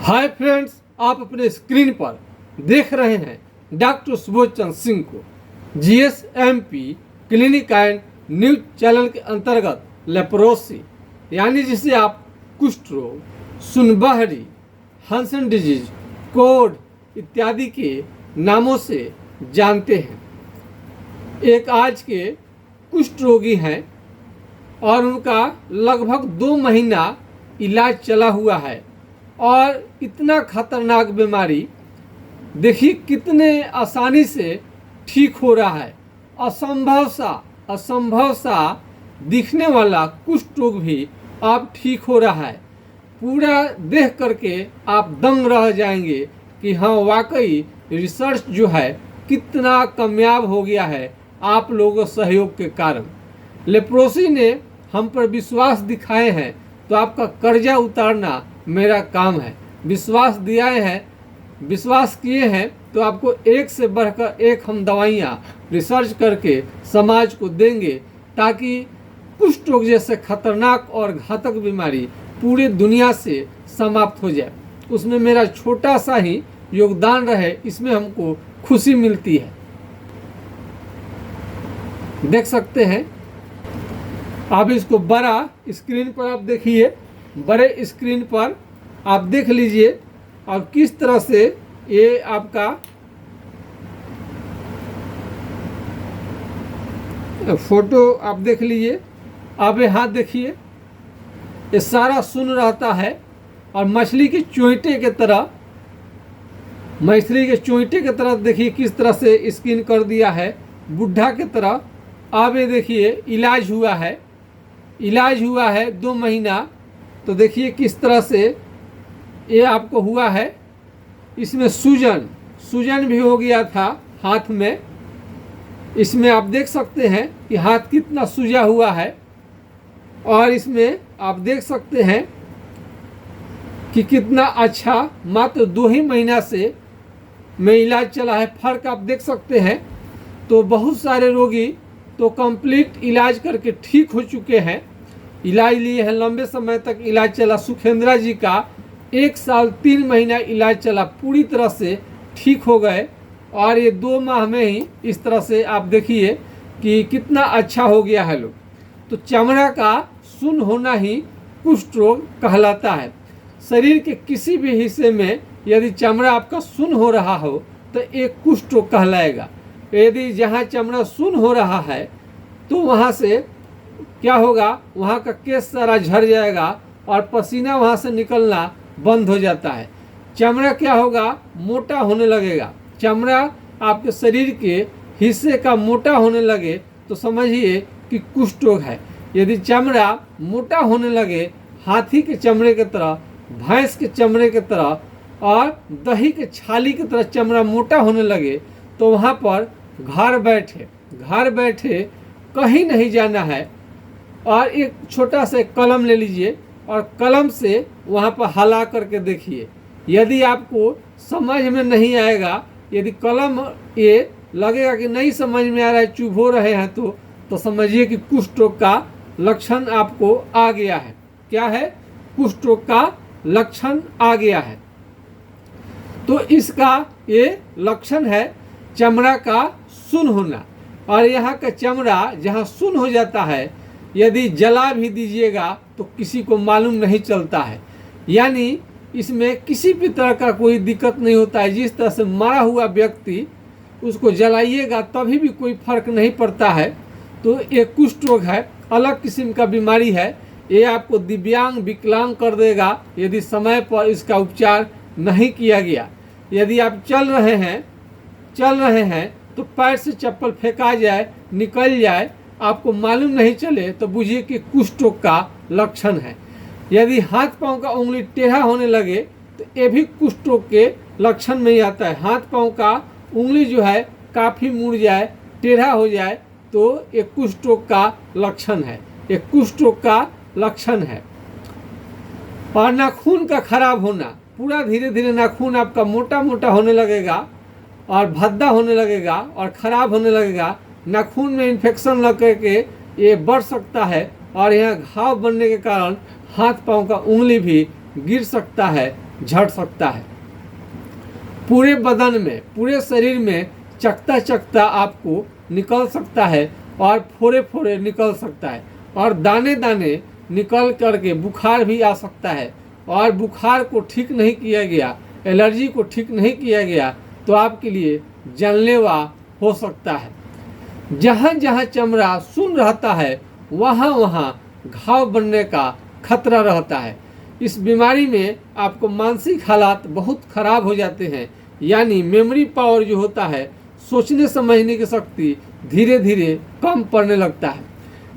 Hi friends, आप अपने screen पर देख रहे हैं डॉक्टर सुबोध चंद्र सिंह को। जीएसएमपी क्लिनिक एंड न्यूज चैनल के अंतर्गत लेप्रोसी यानी जिसे आप कुष्ठ रोग, सुनबहरी, हंसन डिजीज, कोड इत्यादि के नामों से जानते हैं, एक आज के कुष्ठ रोगी हैं और उनका लगभग 2 महीना इलाज चला हुआ है। और इतना खतरनाक बीमारी देखिए कितने आसानी से ठीक हो रहा है। असंभव सा दिखने वाला कुष्ठ रोग भी आप ठीक हो रहा है। पूरा देख करके आप दंग रह जाएंगे कि हाँ, वाकई रिसर्च जो है कितना कामयाब हो गया है आप लोगों के सहयोग के कारण। लेप्रोसी ने हम पर विश्वास दिखाए हैं तो आपका कर्जा उतारना मेरा काम है। विश्वास दिया है, विश्वास किए हैं तो आपको एक से बढ़कर एक हम दवाइयाँ रिसर्च करके समाज को देंगे ताकि कुष्ठ रोग जैसे खतरनाक और घातक बीमारी पूरी दुनिया से समाप्त हो जाए। उसमें मेरा छोटा सा ही योगदान रहे, इसमें हमको खुशी मिलती है। देख सकते हैं आप इसको बड़ा स्क्रीन पर आप देखिए, बड़े स्क्रीन पर आप देख लीजिए और किस तरह से ये आपका फोटो आप देख लीजिए। आप ये हाथ देखिए, ये सारा सुन रहता है और मछली के चोइटे के तरह देखिए किस तरह से स्किन कर दिया है, बुढ़ा के तरह। अब ये देखिए इलाज हुआ है 2 महीना, तो देखिए किस तरह से ये आपको हुआ है। इसमें सूजन भी हो गया था हाथ में। इसमें आप देख सकते हैं कि हाथ कितना सूजा हुआ है और इसमें आप देख सकते हैं कि कितना अच्छा मात्र 2 ही महीना से में इलाज चला है। फर्क आप देख सकते हैं। तो बहुत सारे रोगी तो कंप्लीट इलाज करके ठीक हो चुके हैं, इलाज लिए हैं, लंबे समय तक इलाज चला। सुखेंद्रा जी का 1 साल 3 महीना इलाज चला, पूरी तरह से ठीक हो गए और ये 2 माह में ही इस तरह से आप देखिए कि कितना अच्छा हो गया है लोग। तो चमड़ा का सुन्न होना ही कुष्ठ रोग कहलाता है। शरीर के किसी भी हिस्से में यदि चमड़ा आपका सुन्न हो रहा हो तो एक कुष्ठ रोग कहलाएगा। यदि जहाँ चमड़ा सुन्न हो रहा है तो वहाँ से क्या होगा, वहाँ का केश सारा झड़ जाएगा और पसीना वहाँ से निकलना बंद हो जाता है। चमड़ा क्या होगा, मोटा होने लगेगा। चमड़ा आपके शरीर के हिस्से का मोटा होने लगे तो समझिए कि कुष्ठ रोग है। यदि चमड़ा मोटा होने लगे हाथी के चमड़े की तरह, भैंस के चमड़े की तरह और दही के छाली की तरह चमड़ा मोटा होने लगे तो वहाँ पर घर बैठे कहीं नहीं जाना है और एक छोटा सा कलम ले लीजिए और कलम से वहाँ पर हला करके देखिए। यदि आपको समझ में नहीं आएगा, यदि कलम ये लगेगा कि नहीं समझ में आ रहा है, चुभ हो रहे हैं, तो समझिए कि कुष्ठ रोग का लक्षण आपको आ गया है। क्या है, कुष्ठ रोग का लक्षण आ गया है। तो इसका ये लक्षण है चमड़ा का सुन्न होना। और यहाँ का चमड़ा जहाँ सुन्न हो जाता है यदि जला भी दीजिएगा तो किसी को मालूम नहीं चलता है, यानी इसमें किसी भी तरह का कोई दिक्कत नहीं होता है। जिस तरह से मरा हुआ व्यक्ति उसको जलाइएगा तभी भी कोई फर्क नहीं पड़ता है। तो ये कुष्ठ रोग है, अलग किस्म का बीमारी है। ये आपको दिव्यांग विकलांग कर देगा यदि समय पर इसका उपचार नहीं किया गया। यदि आप चल रहे हैं तो पैर से चप्पल फेंका जाए, निकल जाए, आपको मालूम नहीं चले तो बुझिए कि कुष्ठ रोग का लक्षण है। यदि हाथ पांव का उंगली टेढ़ा होने लगे तो ये भी कुष्ठ रोग के लक्षण में ही आता है। हाथ पांव का उंगली जो है काफ़ी मुड़ जाए, टेढ़ा हो जाए तो ये कुष्ठ रोग का लक्षण है, ये कुष्ठ रोग का लक्षण है। और नाखून का खराब होना, पूरा धीरे धीरे नाखून आपका मोटा होने लगेगा और भद्दा होने लगेगा और ख़राब होने लगेगा। नाखून में इन्फेक्शन लग करके ये बढ़ सकता है और यहाँ घाव बनने के कारण हाथ पांव का उंगली भी गिर सकता है झड़ सकता है। पूरे बदन में, पूरे शरीर में चकता चकता आपको निकल सकता है और फोड़े फोड़े निकल सकता है और दाने दाने निकल करके बुखार भी आ सकता है। और बुखार को ठीक नहीं किया गया, एलर्जी को ठीक नहीं किया गया तो आपके लिए जानलेवा हो सकता है। जहाँ जहाँ चमड़ा सुन्न रहता है वहाँ वहाँ घाव बनने का खतरा रहता है। इस बीमारी में आपको मानसिक हालात बहुत खराब हो जाते हैं, यानी मेमोरी पावर जो होता है, सोचने समझने की शक्ति धीरे धीरे कम पड़ने लगता है।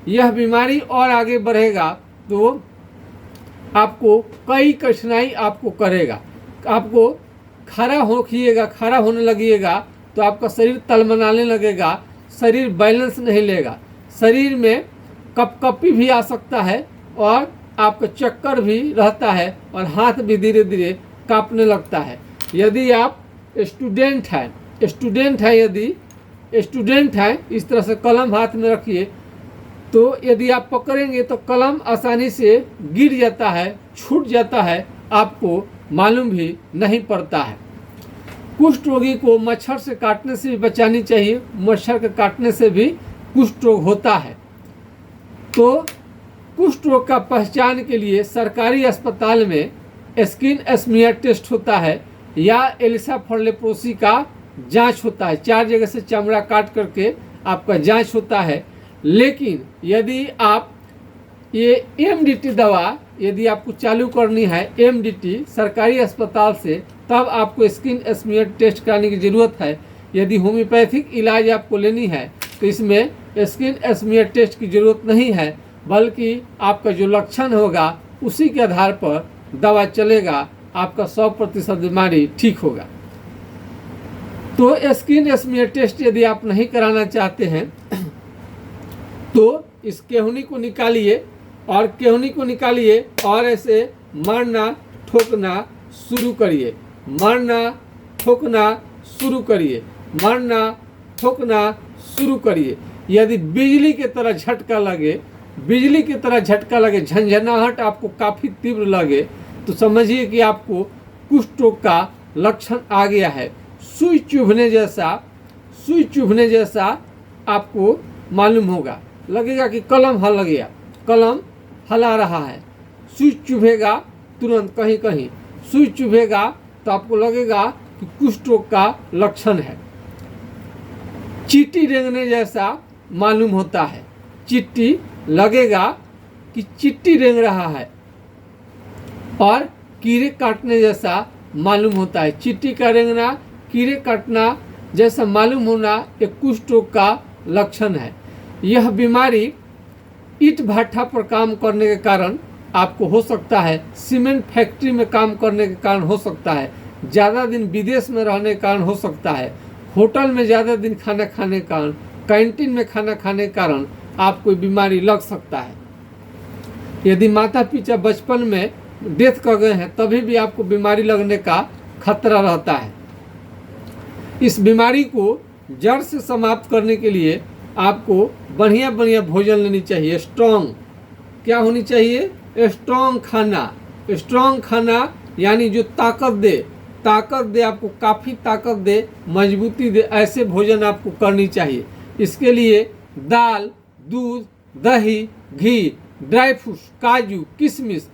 यह बीमारी और आगे बढ़ेगा तो आपको कई कठिनाई आपको करेगा। आपको खड़ा होने लगेगा तो आपका शरीर तलमनाने लगेगा, शरीर बैलेंस नहीं लेगा, शरीर में कपकपी भी आ सकता है और आपका चक्कर भी रहता है और हाथ भी धीरे धीरे कांपने लगता है। यदि आप स्टूडेंट हैं यदि स्टूडेंट हैं, इस तरह से कलम हाथ में रखिए, तो यदि आप पकड़ेंगे तो कलम आसानी से गिर जाता है, छूट जाता है, आपको मालूम भी नहीं पड़ता है। कुष्ठ रोगी को मच्छर से काटने से भी बचानी चाहिए, मच्छर के काटने से भी कुष्ठ रोग होता है। तो कुष्ठ रोग का पहचान के लिए सरकारी अस्पताल में स्किन स्मीयर टेस्ट होता है या एलिसाफलेप्रोसी का जांच होता है। 4 जगह से चमड़ा काट करके आपका जांच होता है। लेकिन यदि आप ये एमडीटी दवा यदि आपको चालू करनी है, एमडीटी सरकारी अस्पताल से, तब आपको स्किन स्मीयर टेस्ट कराने की ज़रूरत है। यदि होम्योपैथिक इलाज आपको लेनी है तो इसमें स्किन स्मीयर टेस्ट की ज़रूरत नहीं है, बल्कि आपका जो लक्षण होगा उसी के आधार पर दवा चलेगा, आपका 100% बीमारी ठीक होगा। तो स्किन स्मीयर टेस्ट यदि आप नहीं कराना चाहते हैं तो इस केहूनी को निकालिए और ऐसे मारना ठोकना शुरू करिए, मारना शुरू करिए। यदि बिजली की तरह झटका लगे, झंझनाहट आपको काफ़ी तीव्र लगे, तो समझिए कि आपको कुष्ठ रोग का लक्षण आ गया है। सुई चुभने जैसा आपको मालूम होगा, लगेगा कि कलम हला रहा है। सुई चुभेगा तुरंत, कहीं सुई चुभेगा तो आपको लगेगा कि कुष्ठ रोग का लक्षण है। चींटी रेंगने जैसा मालूम होता है, चींटी लगेगा कि चींटी रेंग रहा है और कीड़े काटने जैसा मालूम होता है। चींटी का रेंगना, कीड़े काटना जैसा मालूम होना एक कुष्ठ रोग का लक्षण है। यह बीमारी ईंट भट्ठा पर काम करने के कारण आपको हो सकता है, सीमेंट फैक्ट्री में काम करने के कारण हो सकता है, ज़्यादा दिन विदेश में रहने के कारण हो सकता है, होटल में ज़्यादा दिन खाना खाने के कारण, कैंटीन में खाना खाने के कारण आपको बीमारी लग सकता है। यदि माता पिता बचपन में डेथ कर गए हैं तभी भी आपको बीमारी लगने का खतरा रहता है। इस बीमारी को जड़ से समाप्त करने के लिए आपको बढ़िया भोजन लेनी चाहिए। स्ट्रॉन्ग क्या होनी चाहिए? स्ट्रॉन्ग खाना यानी जो ताकत दे, आपको काफ़ी ताकत दे, मजबूती दे, ऐसे भोजन आपको करनी चाहिए। इसके लिए दाल, दूध, दही, घी, ड्राई फ्रूट्स, काजू, किशमिश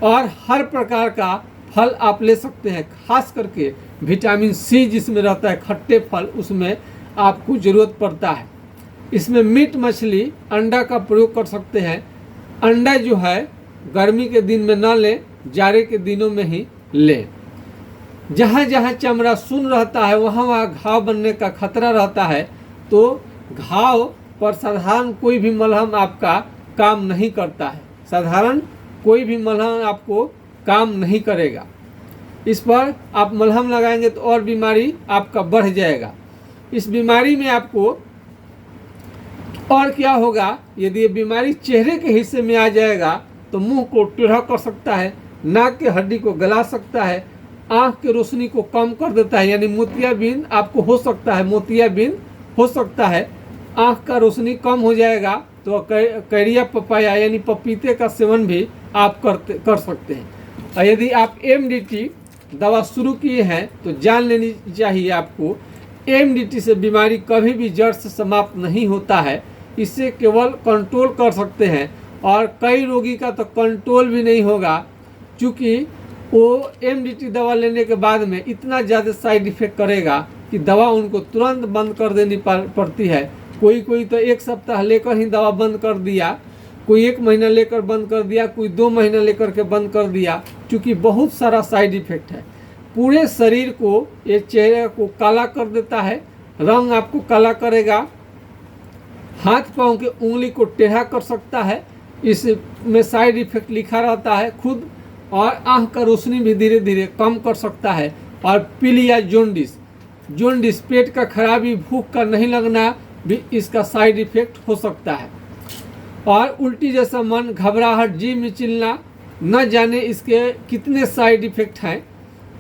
और हर प्रकार का फल आप ले सकते हैं। खास करके विटामिन सी जिसमें रहता है, खट्टे फल, उसमें आपको ज़रूरत पड़ता है। इसमें मीट, मछली, अंडा का प्रयोग कर सकते हैं। अंडा जो है गर्मी के दिन में ना लें, जाड़े के दिनों में ही लें। जहाँ जहाँ चमड़ा सुन्न रहता है वहाँ वहाँ घाव बनने का खतरा रहता है, तो घाव पर साधारण कोई भी मलहम आपका काम नहीं करता है। साधारण कोई भी मलहम आपको काम नहीं करेगा। इस पर आप मलहम लगाएंगे तो और बीमारी आपका बढ़ जाएगा। इस बीमारी में आपको और क्या होगा, यदि ये बीमारी चेहरे के हिस्से में आ जाएगा तो मुंह को टेढ़ा कर सकता है, नाक के हड्डी को गला सकता है, आँख की रोशनी को कम कर देता है, यानी मोतियाबिंद आपको हो सकता है, आँख का रोशनी कम हो जाएगा तो कैरिया पपाया यानी पपीते का सेवन भी आप कर सकते हैं। और यदि आप एमडीटी दवा शुरू किए हैं तो जान लेनी चाहिए आपको, एमडीटी से बीमारी कभी भी जड़ से समाप्त नहीं होता है। इसे केवल कंट्रोल कर सकते हैं और कई रोगी का तो कंट्रोल भी नहीं होगा, क्योंकि वो एमडीटी दवा लेने के बाद में इतना ज़्यादा साइड इफेक्ट करेगा कि दवा उनको तुरंत बंद कर देनी पड़ती है। कोई तो 1 सप्ताह लेकर ही दवा बंद कर दिया, कोई 1 महीना लेकर बंद कर दिया, कोई 2 महीना लेकर के बंद कर दिया, क्योंकि बहुत सारा साइड इफेक्ट है। पूरे शरीर को, ये चेहरे को काला कर देता है, रंग आपको काला करेगा, हाथ पाँव के उंगली को टेढ़ा कर सकता है, इसमें साइड इफेक्ट लिखा रहता है खुद, और आँख का रोशनी भी धीरे धीरे कम कर सकता है। और पीलिया जोंडिस पेट का खराबी, भूख का नहीं लगना भी इसका साइड इफेक्ट हो सकता है। और उल्टी जैसा मन, घबराहट, जी मिचलना, न जाने इसके कितने साइड इफेक्ट हैं।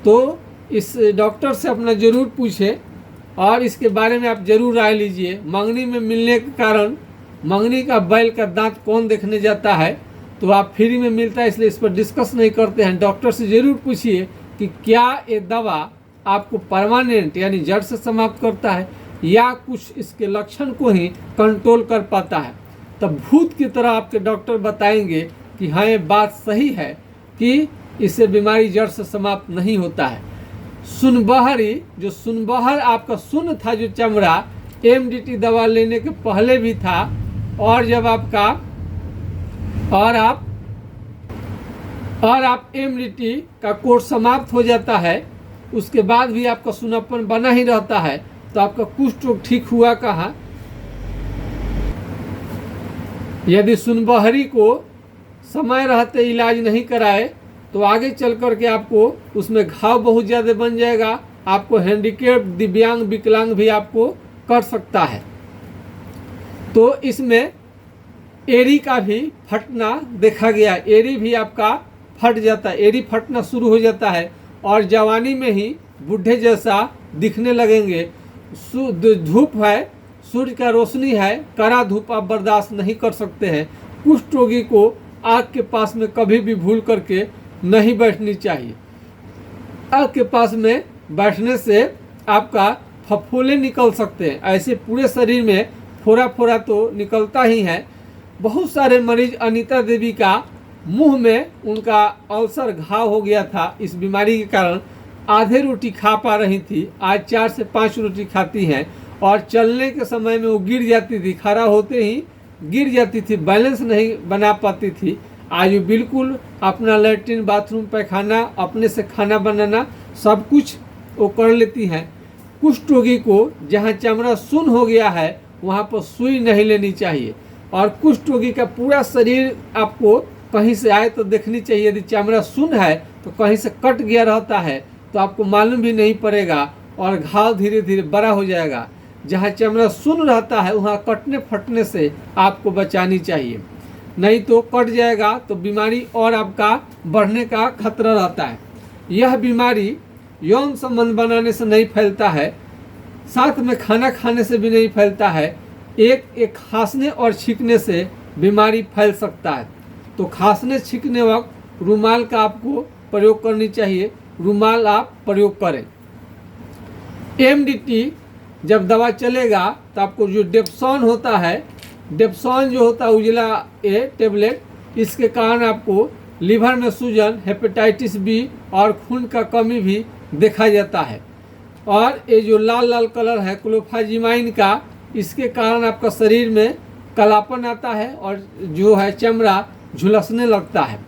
तो इस डॉक्टर से अपना ज़रूर पूछें और इसके बारे में आप ज़रूर राय लीजिए। मंगनी में मिलने के कारण मंगनी का बैल का दांत कौन देखने जाता है, तो आप फ्री में मिलता है, इसलिए इस पर डिस्कस नहीं करते हैं। डॉक्टर से ज़रूर पूछिए कि क्या ये दवा आपको परमानेंट यानी जड़ से समाप्त करता है या कुछ इसके लक्षण को ही कंट्रोल कर पाता है। तब भूत की तरह आपके डॉक्टर बताएंगे कि हाँ ये बात सही है कि इससे बीमारी जड़ से समाप्त नहीं होता है। सुनबहरी, जो सुनबहर आपका सुन था, जो चमड़ा एमडीटी दवा लेने के पहले भी था, और जब आपका और आप एमडीटी का कोर्स समाप्त हो जाता है, उसके बाद भी आपका सुनापन बना ही रहता है, तो आपका कुष्ठ रोग ठीक हुआ कहाँ। यदि सुनबहरी को समय रहते इलाज नहीं कराए तो आगे चल कर के आपको उसमें घाव बहुत ज़्यादा बन जाएगा, आपको हैंडीकेप, दिव्यांग, विकलांग भी आपको कर सकता है। तो इसमें एड़ी का भी फटना देखा गया, एड़ी भी आपका फट जाता है, एड़ी फटना शुरू हो जाता है और जवानी में ही बूढ़े जैसा दिखने लगेंगे। धूप है, सूर्य का रोशनी है, कड़ा धूप आप बर्दाश्त नहीं कर सकते हैं। कुष्ठ रोगी को आग के पास में कभी भी भूल करके नहीं बैठनी चाहिए। आग के पास में बैठने से आपका फफोले निकल सकते हैं, ऐसे पूरे शरीर में फोड़ा फोड़ा तो निकलता ही है। बहुत सारे मरीज, अनीता देवी का मुंह में उनका अल्सर घाव हो गया था इस बीमारी के कारण, आधे रोटी खा पा रही थी, आज 4 से 5 रोटी खाती हैं और चलने के समय में वो गिर जाती थी, खड़ा होते ही गिर जाती थी, बैलेंस नहीं बना पाती थी। आज वो बिल्कुल अपना लैट्रिन, बाथरूम, पैखाना, अपने से खाना बनाना सब कुछ वो कर लेती हैं। कुष्ठ रोगी को जहाँ चमड़ा सुन्न हो गया है वहाँ पर सुई नहीं लेनी चाहिए, और कुष्ठ रोगी का पूरा शरीर आपको कहीं से आए तो देखनी चाहिए। यदि चमड़ा सुन्न है तो कहीं से कट गया रहता है तो आपको मालूम भी नहीं पड़ेगा और घाव धीरे धीरे बड़ा हो जाएगा। जहाँ चमड़ा सुन्न रहता है वहाँ कटने फटने से आपको बचानी चाहिए, नहीं तो कट जाएगा तो बीमारी और आपका बढ़ने का खतरा रहता है। यह बीमारी यौन संबंध बनाने से नहीं फैलता है, साथ में खाना खाने से भी नहीं फैलता है, एक खांसने और छींकने से बीमारी फैल सकता है। तो खांसने छींकने वक्त रुमाल का आपको प्रयोग करनी चाहिए, रुमाल आप प्रयोग करें। एमडीटी जब दवा चलेगा तो आपको जो डेप्सॉन होता है, डेप्सॉन जो होता है उजला ए टेबलेट, इसके कारण आपको लीवर में सूजन, हेपेटाइटिस बी और खून का कमी भी देखा जाता है। और ये जो लाल लाल कलर है क्लोफाजिमाइन का, इसके कारण आपका शरीर में कालापन आता है और जो है चमड़ा झुलसने लगता है।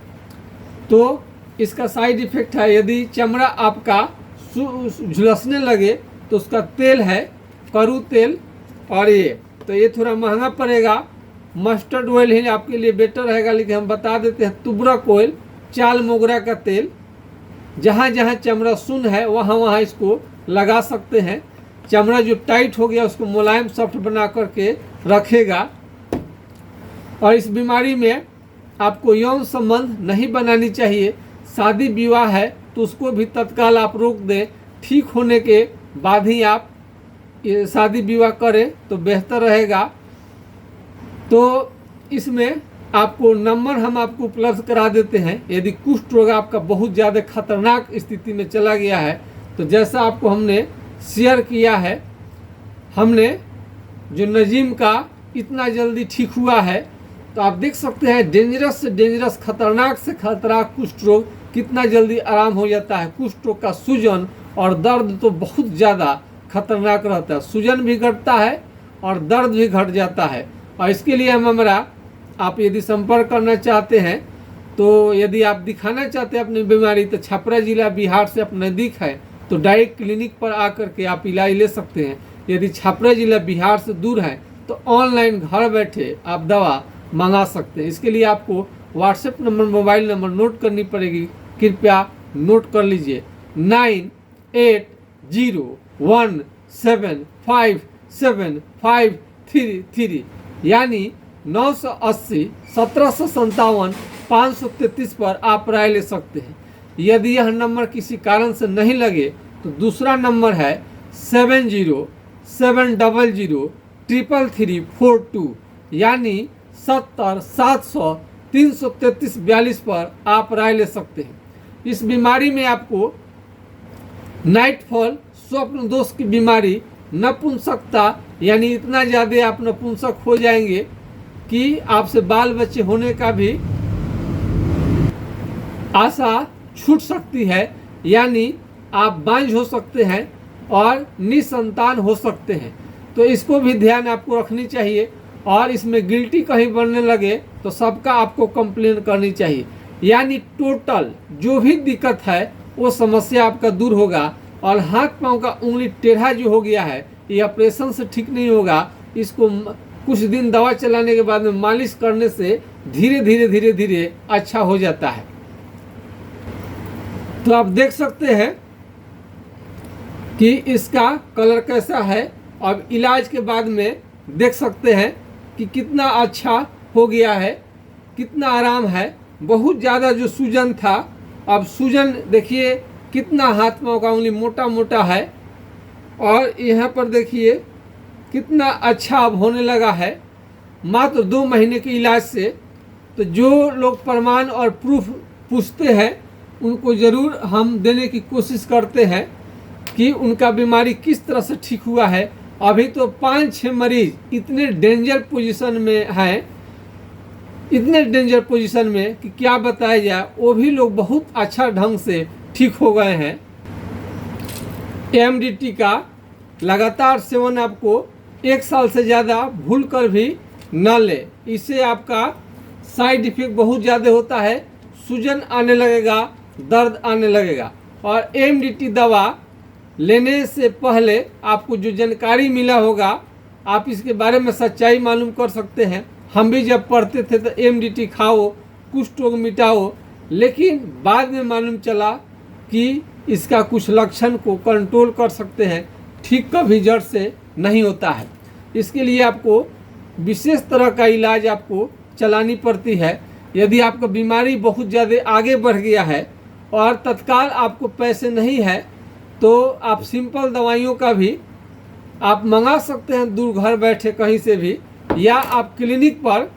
तो इसका साइड इफेक्ट है, यदि चमड़ा आपका झुलसने लगे तो उसका तेल है करू तेल, और ये थोड़ा महंगा पड़ेगा। मस्टर्ड ऑयल ही आपके लिए बेटर रहेगा, लेकिन हम बता देते हैं तुबरक ऑयल, चाल मोगरा का तेल। जहाँ जहाँ चमड़ा सुन्न है वहाँ वहाँ इसको लगा सकते हैं। चमड़ा जो टाइट हो गया उसको मुलायम सॉफ्ट बना करके रखेगा। और इस बीमारी में आपको यौन संबंध नहीं बनानी चाहिए। शादी विवाह है तो उसको भी तत्काल आप रोक दें, ठीक होने के बाद ही आप ये शादी विवाह करें तो बेहतर रहेगा। तो इसमें आपको नंबर हम आपको उपलब्ध करा देते हैं। यदि कुष्ठ रोग आपका बहुत ज़्यादा खतरनाक स्थिति में चला गया है, तो जैसा आपको हमने शेयर किया है, हमने जो नजीम का इतना जल्दी ठीक हुआ है, तो आप देख सकते हैं डेंजरस से डेंजरस, खतरनाक से खतरनाक कुष्ठ रोग कितना जल्दी आराम हो जाता है। कुष्ठ रोग का सूजन और दर्द तो बहुत ज़्यादा खतरनाक रहता है, सूजन भी घटता है और दर्द भी घट जाता है। और इसके लिए हमारा आप यदि संपर्क करना चाहते हैं, तो यदि आप दिखाना चाहते हैं अपनी बीमारी, तो छपरा जिला बिहार से आप नज़दीक है तो डायरेक्ट क्लिनिक पर आकर के आप इलाज ले सकते हैं। यदि छपरा जिला बिहार से दूर है तो ऑनलाइन घर बैठे आप दवा मंगा सकते हैं। इसके लिए आपको WhatsApp number, mobile number note करनी पड़ेगी, कृपया नोट कर लीजिए 9801757533, यानी 980 1757 533 पर आप राय ले सकते हैं। यदि यह नंबर किसी कारण से नहीं लगे तो दूसरा नंबर है 7070333342, यानी 70 700 333 42 पर आप राय ले सकते हैं। इस बीमारी में आपको नाइटफॉल, स्वप्न दोष की बीमारी, नपुंसकता, यानी इतना ज़्यादा आप नपुंसक हो जाएंगे कि आपसे बाल बच्चे होने का भी आशा छूट सकती है, यानी आप बांझ हो सकते हैं और निसंतान हो सकते हैं। तो इसको भी ध्यान आपको रखनी चाहिए। और इसमें गिल्टी कहीं बनने लगे तो सबका आपको कंप्लेन करनी चाहिए, यानी टोटल जो भी दिक्कत है वो समस्या आपका दूर होगा। और हाथ पांव का उंगली टेढ़ा जो हो गया है, ये ऑपरेशन से ठीक नहीं होगा। इसको कुछ दिन दवा चलाने के बाद में मालिश करने से धीरे धीरे धीरे धीरे अच्छा हो जाता है। तो आप देख सकते हैं कि इसका कलर कैसा है। अब इलाज के बाद में देख सकते हैं कि कितना अच्छा हो गया है, कितना आराम है। बहुत ज़्यादा जो सूजन था, अब सूजन देखिए कितना हाथ पांव का उंगली मोटा मोटा है। और यहाँ पर देखिए कितना अच्छा अब होने लगा है मात्र 2 महीने के इलाज से। तो जो लोग प्रमाण और प्रूफ पूछते हैं उनको ज़रूर हम देने की कोशिश करते हैं कि उनका बीमारी किस तरह से ठीक हुआ है। अभी तो 5-6 मरीज इतने डेंजर पोजीशन में हैं, इतने डेंजर पोजीशन में कि क्या बताया जाए। वो भी लोग बहुत अच्छा ढंग से ठीक हो गए हैं। एमडीटी का लगातार सेवन आपको 1 साल से ज़्यादा भूल कर भी न ले। इससे आपका साइड इफेक्ट बहुत ज़्यादा होता है, सूजन आने लगेगा, दर्द आने लगेगा। और एमडीटी दवा लेने से पहले आपको जो जानकारी मिला होगा, आप इसके बारे में सच्चाई मालूम कर सकते हैं। हम भी जब पढ़ते थे तो एमडीटी खाओ, कुष्ठ रोग मिटाओ, लेकिन बाद में मालूम चला कि इसका कुछ लक्षण को कंट्रोल कर सकते हैं, ठीक कभी जड़ से नहीं होता है। इसके लिए आपको विशेष तरह का इलाज आपको चलानी पड़ती है। यदि आपका बीमारी बहुत ज़्यादा आगे बढ़ गया है और तत्काल आपको पैसे नहीं है, तो आप सिंपल दवाइयों का भी आप मंगा सकते हैं दूर घर बैठे कहीं से भी, या आप क्लिनिक पर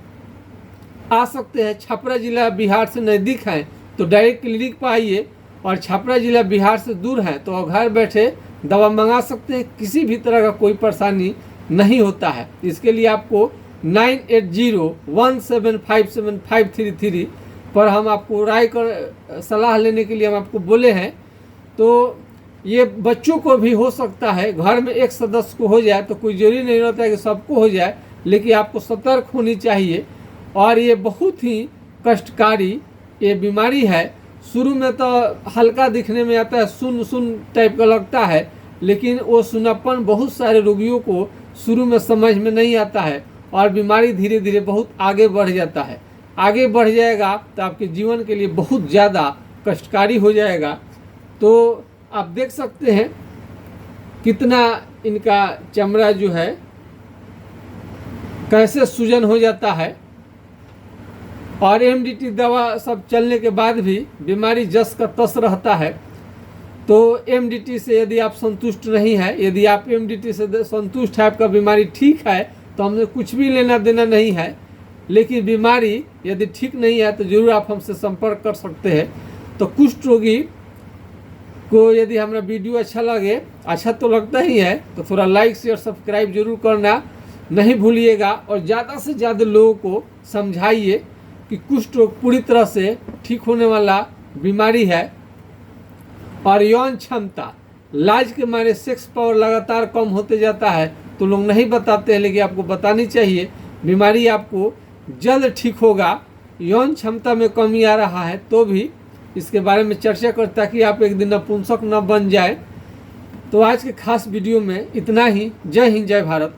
आ सकते हैं। छपरा जिला बिहार से नज़दीक है तो डायरेक्ट क्लिनिक पर आइए, और छपरा जिला बिहार से दूर है तो घर बैठे दवा मंगा सकते हैं। किसी भी तरह का कोई परेशानी नहीं होता है। इसके लिए आपको 9801757533 पर हम आपको राय कर सलाह लेने के लिए हम आपको बोले हैं। तो ये बच्चों को भी हो सकता है, घर में एक सदस्य को हो जाए तो कोई जरूरी नहीं रहता है कि सबको हो जाए, लेकिन आपको सतर्क होनी चाहिए। और ये बहुत ही कष्टकारी ये बीमारी है। शुरू में तो हल्का दिखने में आता है, सुन टाइप का लगता है, लेकिन वो सुनापन बहुत सारे रोगियों को शुरू में समझ में नहीं आता है और बीमारी धीरे धीरे बहुत आगे बढ़ जाता है। आगे बढ़ जाएगा तो आपके जीवन के लिए बहुत ज़्यादा कष्टकारी हो जाएगा। तो आप देख सकते हैं कितना इनका चमड़ा जो है कैसे सूजन हो जाता है। और एमडीटी दवा सब चलने के बाद भी बीमारी जस का तस रहता है। तो एमडीटी से यदि आप संतुष्ट नहीं है, यदि आप एमडीटी से संतुष्ट है, आपका बीमारी ठीक है, तो हमने कुछ भी लेना देना नहीं है। लेकिन बीमारी यदि ठीक नहीं है तो ज़रूर आप हमसे संपर्क कर सकते हैं। तो कुष्ठ रोगी को यदि हमारा वीडियो अच्छा लगे, अच्छा तो लगता ही है, तो थोड़ा लाइक शेयर सब्सक्राइब जरूर करना नहीं भूलिएगा। और ज़्यादा से ज़्यादा लोगों को समझाइए कि कुष्ठ रोग पूरी तरह से ठीक होने वाला बीमारी है। और यौन क्षमता, लाज के मारे सेक्स पावर लगातार कम होते जाता है, तो लोग नहीं बताते हैं, लेकिन आपको बतानी चाहिए। बीमारी आपको जल्द ठीक होगा। यौन क्षमता में कमी आ रहा है तो भी इसके बारे में चर्चा करता है कि आप एक दिन नपुंसक न बन जाए। तो आज के खास वीडियो में इतना ही। जय हिंद, जय भारत।